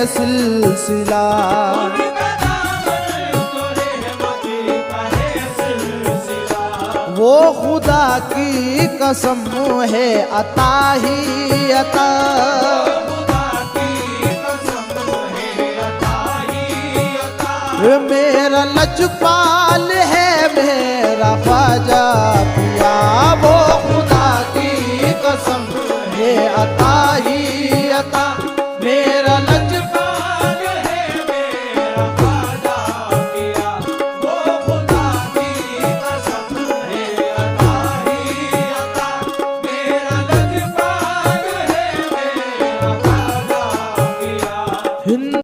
सिलसिला। वो खुदा की कसम है अता ही अता। मेरा लजपाल है